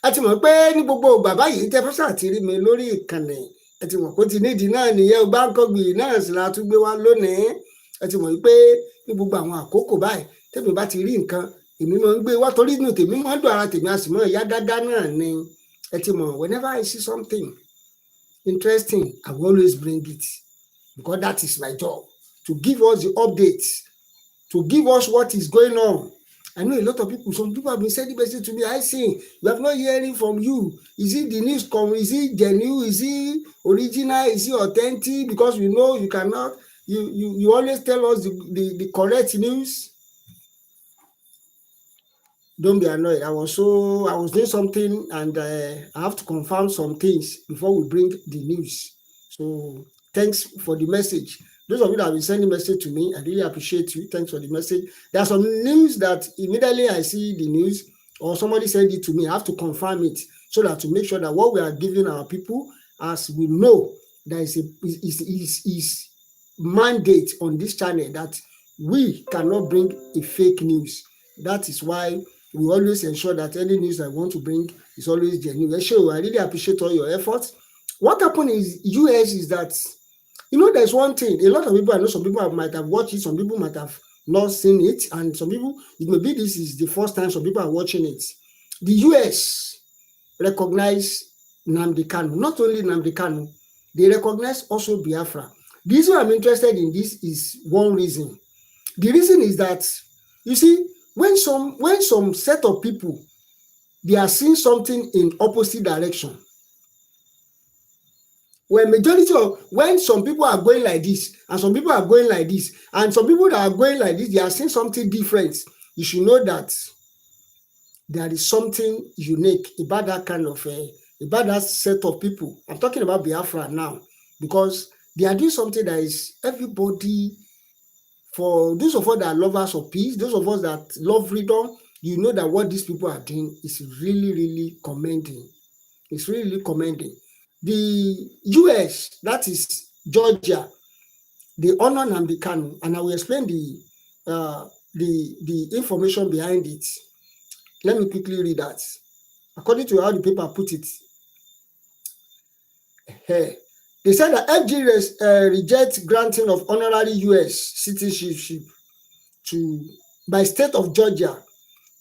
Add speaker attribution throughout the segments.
Speaker 1: a ti mọ̀ pé ní gbogbo bàbá yìí tẹ́ fẹ́ ṣàtìrí mi lórí ìkànnì ẹ ti mọ̀ pé ó ti nídìí náà nìyẹn Gbáǹkọ́gbì náà sì la tún gbé wá lónìí ẹ ti mọ̀ pé ní gbogbo àwọn àkókò báyìí tẹ́mi bá ti rí nǹkan èmi máa ń gbé wá torí inú tèmi máa ń dùn ara tèmi a sì mọ̀ ìyá dáadáa náà ni ẹ ti mọ̀ whenever I see something interesting I will always bring it because that is my job to give us the updates to give us what is going on. I know a lot of people, some people have been sending message to me. I see, we have not hearing from you. Is it the news is it genuine? Is it original? Is it authentic? Because we know you cannot, you always tell us the correct news. Don't be annoyed. I was doing something and I have to confirm some things before we bring the news. So thanks for the message. Those of you that have been sending message to me, I really appreciate you. Thanks for the message. There are some news that immediately I see the news or somebody send it to me, I have to confirm it so that to make sure that what we are giving our people, as we know, there is mandate on this channel that we cannot bring a fake news. That is why we always ensure that any news I want to bring is always genuine. Sure, I really appreciate all your efforts. What happened in US is that, you know, there's one thing, a lot of people, I know some people might have watched it, some people might have not seen it, and some people, it may be this is the first time some people are watching it. The US recognize Nnamdi Kanu, not only Nnamdi Kanu, they recognize also Biafra. The reason I'm interested in this is one reason. The reason is that, you see, when some set of people, they are seeing something in opposite direction, when some people are going like this, and some people are going like this, and some people that are going like this, they are seeing something different, you should know that there is something unique about that kind of, about that set of people. I'm talking about Biafra now, because they are doing something that is everybody, for those of us that are lovers of peace, those of us that love freedom, you know that what these people are doing is really, really commending. It's really, really commending. The US, that is Georgia, they honor Nnamdi Kanu, and I will explain the information behind it. Let me quickly read that. According to how the paper put it, they said that FG rejects granting of honorary US citizenship by state of Georgia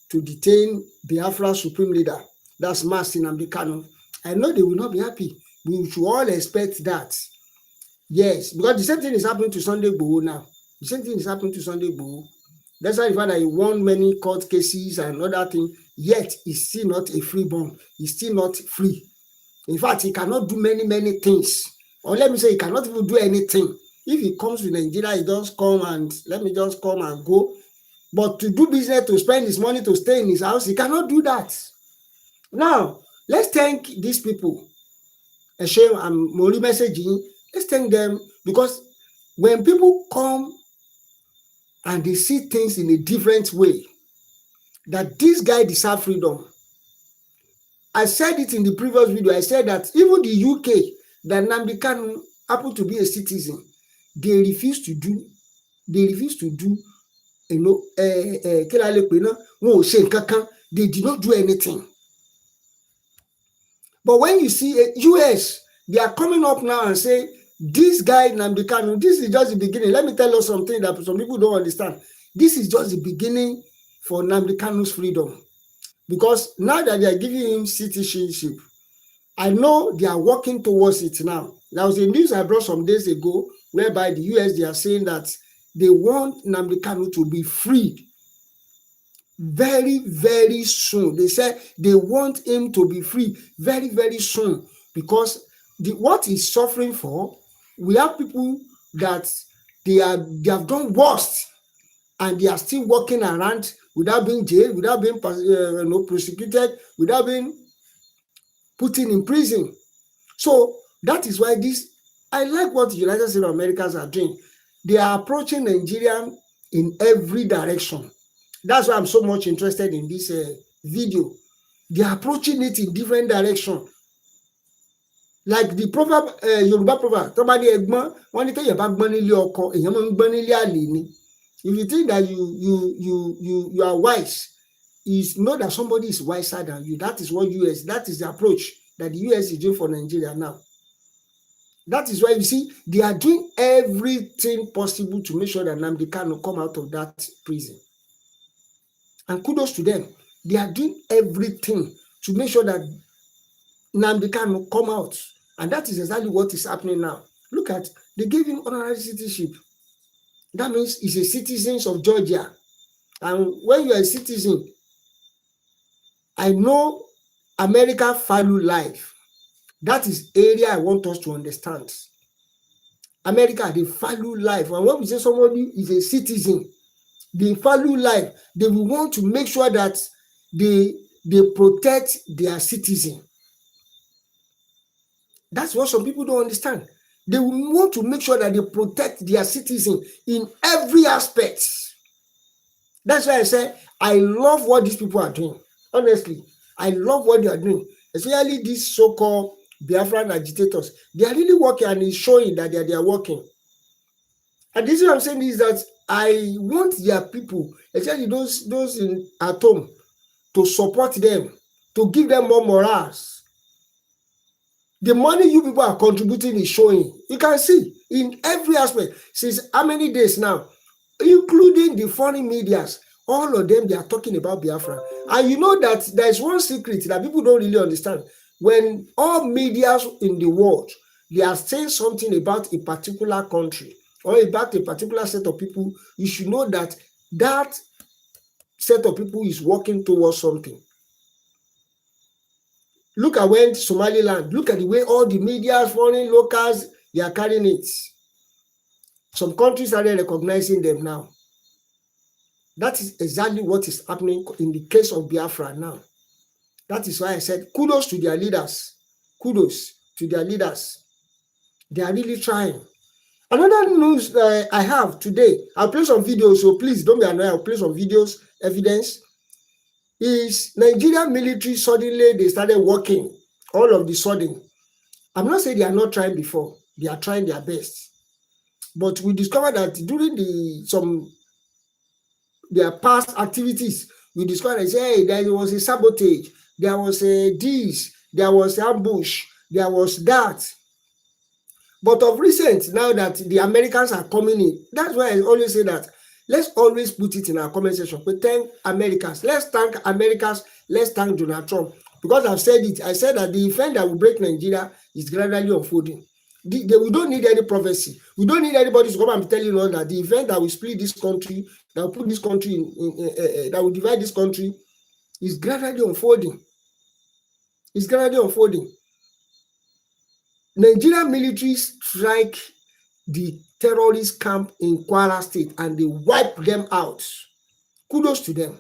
Speaker 1: to detain Biafra supreme leader, that's Mazi Nnamdi Kanu. I know they will not be happy. We should all expect that. Yes, because the same thing is happening to Sunday Igboho now. The same thing is happening to Sunday Igboho. That's why the fact that he won many court cases and other things, yet he's still not a freeborn. He's still not free. In fact, he cannot do many, many things. Or let me say, he cannot even do anything. If he comes to Nigeria, he just come and let me just come and go. But to do business, to spend his money, to stay in his house, he cannot do that. Now, let's thank these people. I'm only messaging. Let's thank them, because when people come and they see things in a different way, that this guy deserves freedom. I said it in the previous video. I said that even the UK, that Nnamdi Kanu happened to be a citizen, they refuse to do, you know, they did not do anything. But when you see US, they are coming up now and say, this guy Nnamdi Kanu, this is just the beginning. Let me tell you something that some people don't understand. This is just the beginning for Nnamdi Kanu's freedom. Because now that they are giving him citizenship, I know they are working towards it now. There was a news I brought some days ago, whereby the US, they are saying that they want Nnamdi Kanu to be freed very, very soon. They said they want him to be free very, very soon, because what he's suffering for, we have people that they have done worst, and they are still walking around without being jailed, without being prosecuted, without being put in prison. So that is why I like what the United States of America are doing. They are approaching Nigeria in every direction. That's why I'm so much interested in this video. They are approaching it in different directions. Like the proverb, Yoruba proverb, if you think that you are wise, is know that somebody is wiser than you. That is what US, that is the approach that the US is doing for Nigeria now. That is why you see they are doing everything possible to make sure that Nnamdi Kanu come out of that prison. And kudos to them. They are doing everything to make sure that Nnamdi Kanu come out. And that is exactly what is happening now. Look at, they gave him honorary citizenship. That means he's a citizen of Georgia. And when you are a citizen, I know America value life. That is area I want us to understand. America, they value life. And when we say somebody is a citizen, they value life. They will want to make sure that they protect their citizen. That's what some people don't understand. They will want to make sure that they protect their citizen in every aspect. That's why I say I love what these people are doing. Honestly, I love what they are doing. Especially these so-called Biafran agitators. They are really working, and it's showing that they are working. And this is what I'm saying is that I want their people, especially those at home, to support them, to give them more morals. The money you people are contributing is showing. You can see in every aspect. Since how many days now, including the foreign medias, all of them, they are talking about Biafra. And you know that there is one secret that people don't really understand. When all medias in the world, they are saying something about a particular country or about a particular set of people, you should know that that set of people is working towards something. Look at when Somaliland, look at the way all the media, foreign, locals, they are carrying it. Some countries are recognizing them now. That is exactly what is happening in the case of Biafra now. That is why I said kudos to their leaders. Kudos to their leaders. They are really trying. Another news I have today, I'll play some videos, so please don't be annoyed. I'll play some videos, evidence. Is Nigerian military suddenly they started working all of the sudden. I'm not saying they are not trying before. They are trying their best. But we discovered that during their past activities, we discovered that hey, there was a sabotage, there was a this, there was ambush, there was that. But of recent, now that the Americans are coming in, that's why I always say that let's always put it in our comment section. We thank Americans. Let's thank Americans. Let's thank Donald Trump. Because I've said it. I said that the event that will break Nigeria is gradually unfolding. We don't need any prophecy. We don't need anybody to come and be telling us that the event that will split this country, that will put this country that will divide this country, is gradually unfolding. It's gradually unfolding. Nigerian military strike the terrorist camp in Kwara State and they wipe them out. Kudos to them.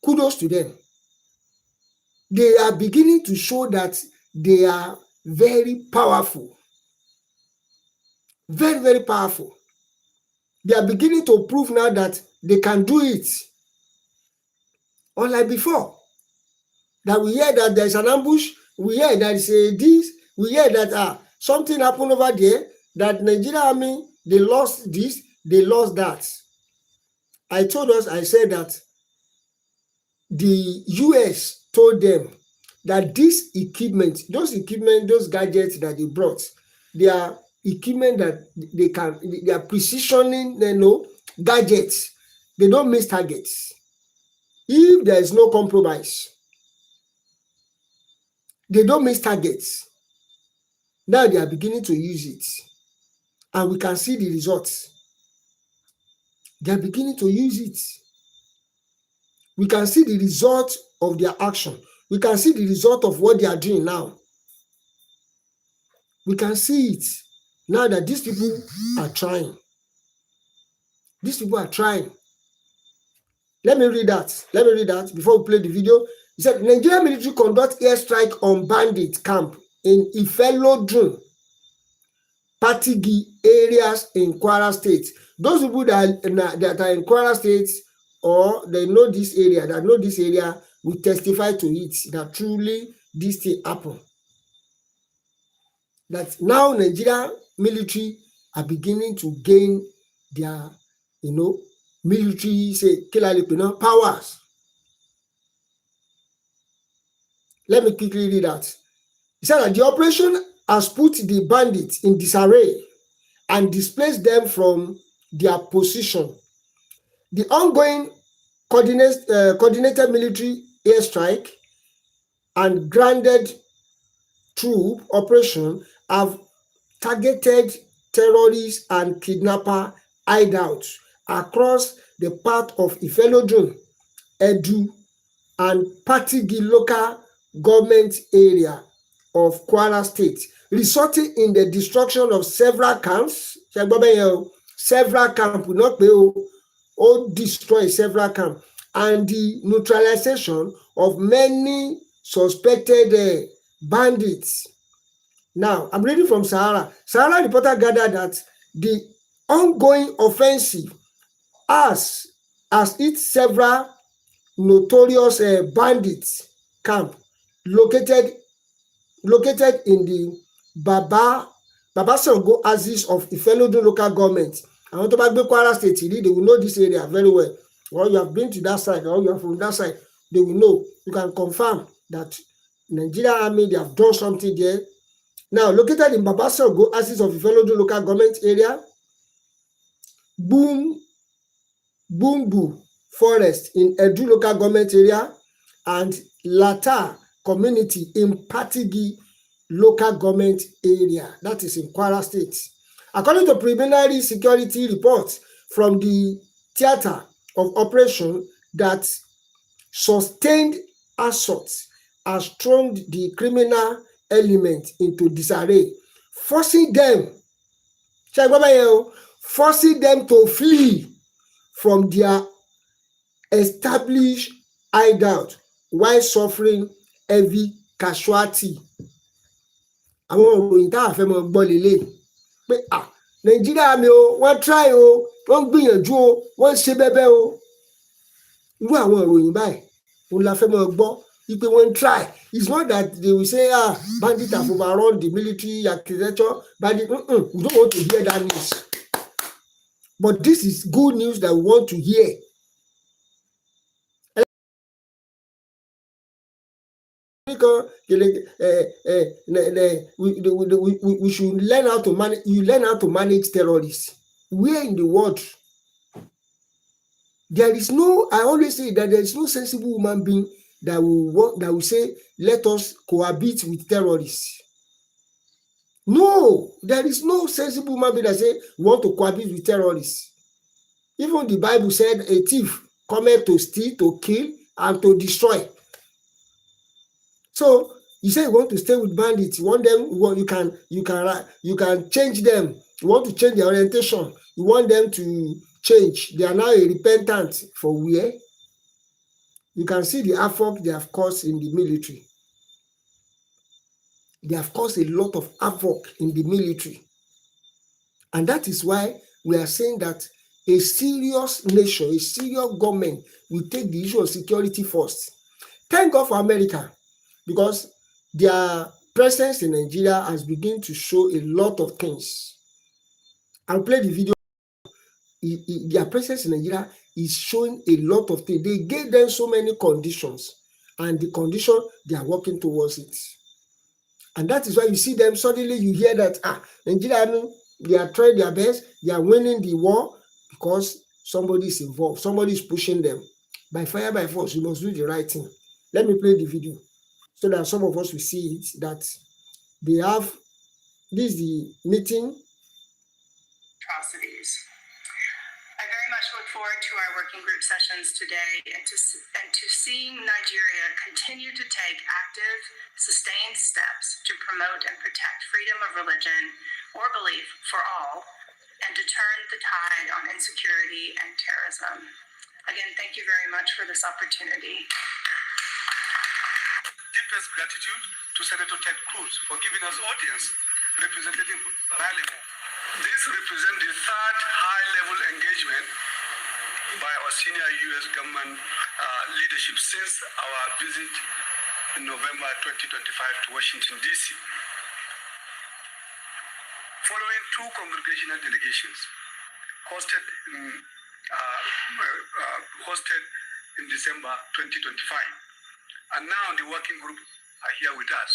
Speaker 1: Kudos to them. They are beginning to show that they are very powerful. Very, very powerful. They are beginning to prove now that they can do it. Unlike before, that we hear that there is an ambush, we hear that is a this, we hear that something happened over there, that Nigerian army, they lost this, they lost that. I said that the US told them that this equipment, those gadgets that they brought, they are equipment that they are precisioning, gadgets. They don't miss targets. If there is no compromise, they don't miss targets. Now they are beginning to use it. And we can see the results. They are beginning to use it. We can see the result of their action. We can see the result of what they are doing now. We can see it now that these people are trying. These people are trying. Let me read that before we play the video. He said, Nigerian military conduct airstrike on bandit camp in Ifelodun, Patigi areas in Kwara State. Those people that are in Kwara State or they know this area, will testify to it that truly this thing happened. That now Nigeria military are beginning to gain their, military, say, powers. Let me quickly read that. He said that the operation has put the bandits in disarray and displaced them from their position. The ongoing coordinated military airstrike and grounded troop operation have targeted terrorists and kidnapper hideouts across the path of Ifelodun, Edu, and Patigi local government area of Kwara State, resulting in the destruction of several camps. Several camps, not pé o destroy several camps, and the neutralization of many suspected bandits. Now, I'm reading from Sahara. Sahara reporter gathered that the ongoing offensive has hit several notorious bandits camp located in the Baba Sango axis of Ifelodun local government. Àwọn tó bá gbé Kwara State rí, they will know this area very well. Or you have been to that side, or you are from that side, they will know. You can confirm that Nigerian army, they have done something there. Now, located in Baba Sango axis of Ifelodun local government area, Bumbu Forest in Edu local government area, and Lata community in Patigi local government area, that is in Kwara State. According to preliminary security reports from the theater of operation, that sustained assault has thrown the criminal element into disarray, forcing them to flee from their established hideout while suffering heavy casualty. Àwọn òròyìn tá a fẹ́ mọ gbọ́ lélẹ̀ pé Nàìjíríà mi o, wọ́n try o, wọ́n gbìyànjú o, wọ́n ṣe bẹ́bẹ́ o. Irú àwọn òròyìn báyìí òun la fẹ́ mọ gbọ́ wípé wọ́n try. It's not that they will say bandits have overrun the military architecture. We don't want to hear that news. But this is good news that we want to hear. We should learn how to manage. You learn how to manage terrorists. Where in the world? There is no. I always say that there is no sensible human being that will say, let us cohabit with terrorists. No, there is no sensible human being that say we want to cohabit with terrorists. Even the Bible said a thief cometh to steal, to kill, and to destroy. So you say you want to stay with bandits, you want them, you can change them. You want to change their orientation. You want them to change. They are now a repentant for where? You can see the havoc they have caused in the military. They have caused a lot of havoc in the military. And that is why we are saying that a serious nation, a serious government will take the issue of security first. Thank God for America, because their presence in Nigeria has begun to show a lot of things. I'll play the video. Their presence in Nigeria is showing a lot of things. They gave them so many conditions, and the condition, they are working towards it. And that is why you see them, suddenly you hear that, Nigeria, they are trying their best, they are winning the war, because somebody is involved, somebody is pushing them. By fire, by force, you must do the right thing. Let me play the video so that some of us will see it, that they have, this is the meeting.
Speaker 2: Atrocities. I very much look forward to our working group sessions today and to seeing Nigeria continue to take active, sustained steps to promote and protect freedom of religion or belief for all, and to turn the tide on insecurity and terrorism. Again, thank you very much for this opportunity.
Speaker 3: Deepest gratitude to Senator Ted Cruz for giving us audience, Representative Riley. This represents the third high-level engagement by our senior U.S. government leadership since our visit in November 2025 to Washington, D.C. Following two congregational delegations hosted in hosted in December 2025. And now the working group are here with us.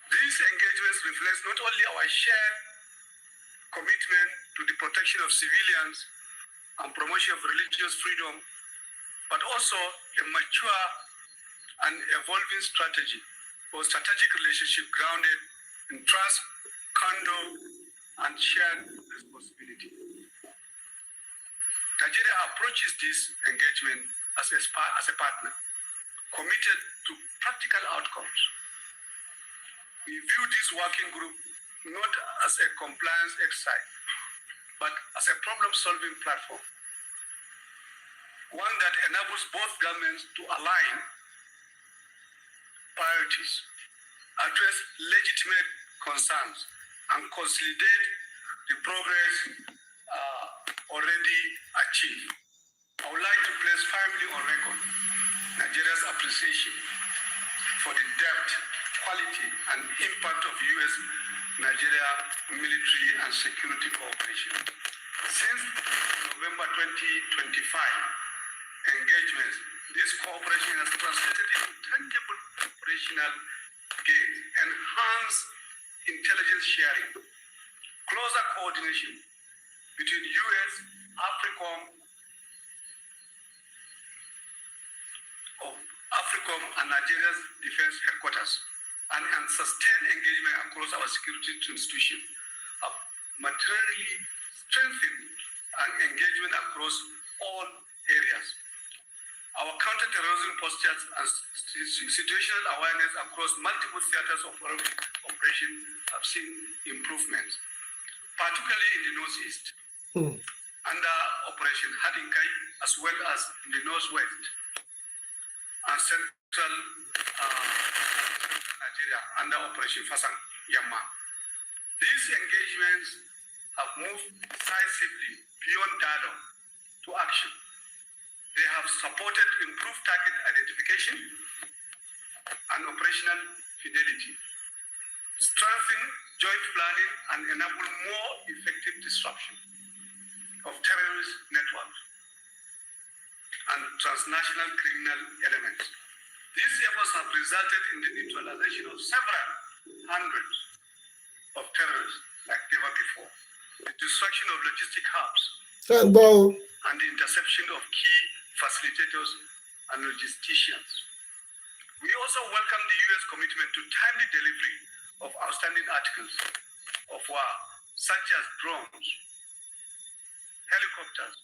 Speaker 3: These engagements reflect not only our shared commitment to the protection of civilians and promotion of religious freedom, but also a mature and evolving strategy for strategic relationship grounded in trust, candor, and shared responsibility. Nigeria approaches this engagement as a partner, committed to practical outcomes. We view this working group not as a compliance exercise, but as a problem-solving platform, one that enables both governments to align priorities, address legitimate concerns, and consolidate the progress already achieved. I would like to place firmly on record Nigeria's appreciation for the depth, quality, and impact of U.S.-Nigeria military and security cooperation. Since November 2025 engagements, this cooperation has translated into tangible operational gains, enhanced intelligence sharing, closer coordination between U.S., AFRICOM and Nigeria's defense headquarters, and sustained engagement across our security institutions have materially strengthened and engagement across all areas. Our counter-terrorism postures and situational awareness across multiple theaters of operation have seen improvements, particularly in the Northeast, under Operation Hadinkai, as well as in the Northwest and Central Nigeria under Operation Fasang Yamma. These engagements have moved decisively beyond dialogue to action. They have supported improved target identification and operational fidelity, strengthened joint planning, and enabled more effective disruption of terrorist networks and transnational criminal elements. These efforts have resulted in the neutralization of several hundreds of terrorists like never before, the destruction of logistic hubs, and the interception of key facilitators and logisticians. We also welcome the U.S. commitment to timely delivery of outstanding articles of war, such as drones, helicopters,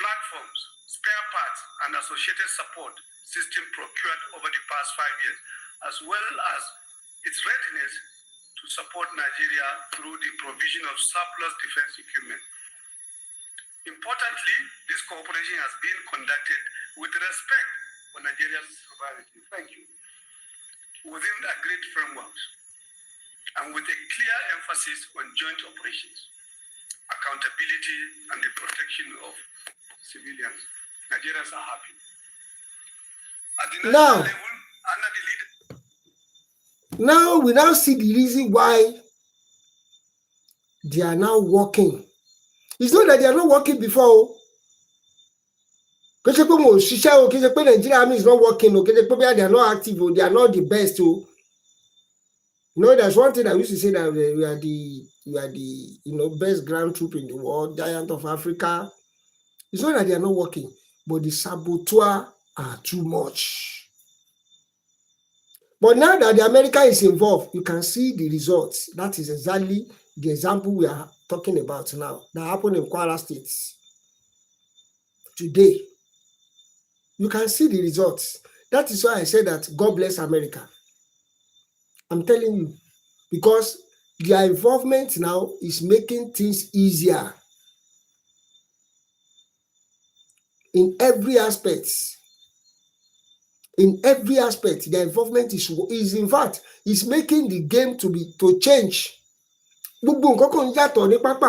Speaker 3: platforms, spare parts, and associated support system procured over the past 5 years, as well as its readiness to support Nigeria through the provision of surplus defense equipment. Importantly, this cooperation has been conducted with respect for Nigeria's sovereignty. Thank you. Within agreed frameworks and with a clear emphasis on joint operations, accountability, and the protection of civilians. Nigerians are happy. At the national level, under the lead.
Speaker 1: Now we now see the reason why they are now working. It's not that they are not working before. Nigeria army is not working. They are not active. They are not the best. You know, there's one thing I used to say, that we are the best ground troop in the world, giant of Africa. It's not that they are not working, but the saboteurs are too much. But now that the America is involved, you can see the results. That is exactly the example we are talking about now, that happened in Kwara State today. You can see the results. That is why I said that God bless America. I'm telling you, because their involvement now is making things easier in every aspect. In every aspect, their involvement is in fact is making the game to change. Gbogbo nǹkan kan yàtọ̀ ní pápá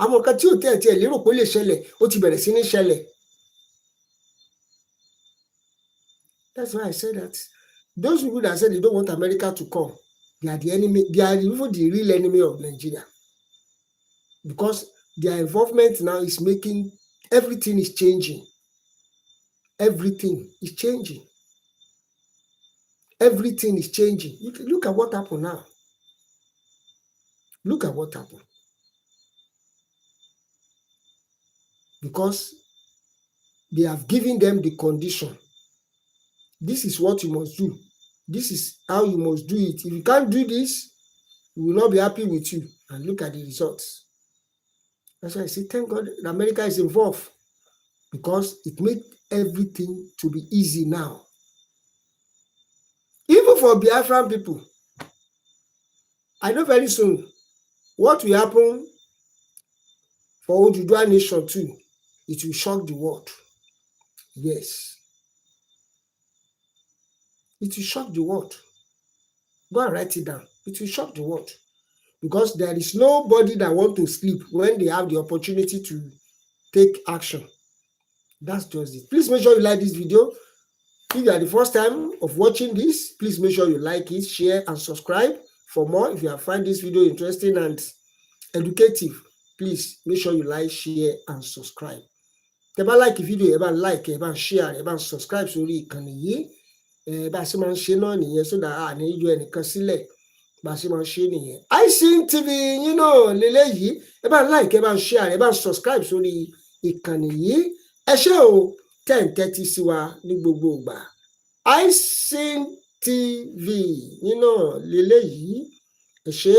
Speaker 1: àwọn nǹkan tí ò tẹ̀ lérò pé lè ṣẹlẹ̀ ó ti bẹ̀rẹ̀ sí ní ṣẹlẹ̀. That's why I said that those people that said they don't want America to come, they are the enemy. They are even the real enemy of Nigeria, because their involvement now is making everything is changing. Everything is changing. Everything is changing. Look at what happened now. Look at what happened. Because they have given them the condition. This is what you must do. This is how you must do it. If you can't do this, we will not be happy with you. And look at the results. That's why I say, thank God America is involved, because it makes everything to be easy now. Even for Biafran people, I know very soon what will happen for Oduduwa nation too. It will shock the world. Yes. It will shock the world. Go and write it down. It will shock the world. Because there is nobody that wants to sleep when they have the opportunity to take action. That's just it. Please make sure you like this video. If you are the first time of watching this, please make sure you like it, share, and subscribe for more. If you have find this video interesting and educative, please make sure you like, share, and subscribe. Tẹ́ bá like video, ẹ bá like, ẹ bá share, ẹ bá subscribe sórí ìkànnì yìí. Bá ṣe máa ń ṣe náà nìyẹn, so that a ní yọ ẹnìkan sílẹ̀. Bá ṣe máa ń ṣe nìyẹn. iSeen TV yín náà lélẹ́yìí. Ẹ bá like, ẹ bá share, ẹ bá subscribe sórí ìkànnì yìí. Ẹ ṣé o, tẹ́ ń tẹ́tí sí wa ní gbogbo ìgbà. iSeen TV yín náà lélẹ́yìí. Ẹ ṣé.